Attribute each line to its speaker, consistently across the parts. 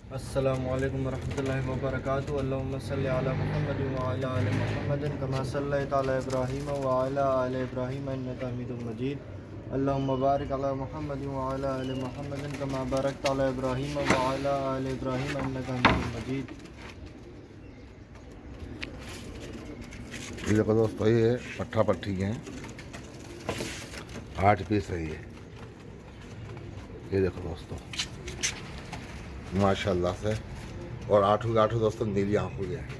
Speaker 1: अस्सलामुअलैकुम वरहमतुल्लाहि वबरकातुहू। अल्लाहुम्मा सल्लि अला मुहम्मद व अला आलि मुहम्मद कमा सल्लैता अला इब्राहीम व अला आलि इब्राहीम इन्नका हमीदुम मजीद। अल्लाहुम्मा बारिक अला मुहम्मद व अला आलि मुहम्मद कमा बारकता अला इब्राहीम व अला आलि इब्राहीम इन्नका हमीदुम मजीद।
Speaker 2: ये देखो दोस्तों, ये पट्ठा पट्ठी के हैं, 8 पीस है ये देखो दोस्तों, माशाल्लाह से। और आठों के आठों दोस्तों नीली आंखों के हैं।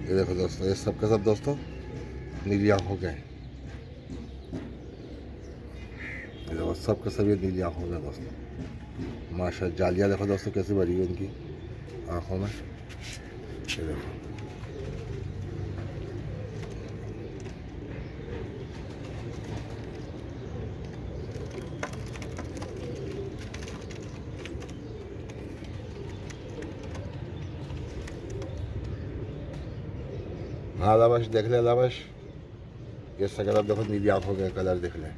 Speaker 2: ये देखो दोस्तों, ये सब के सब दोस्तों नीली आंखों के हैं। ये देखो सब के सब ये नीली आंखों के दोस्तों, माशा। जालियाँ देखो दोस्तों कैसी भरी हुई इनकी आंखों में। ये देखो, हाँ लाबाश देख ले लाबाश, ये सगला देखो नीली आंखों के कलर देख ले।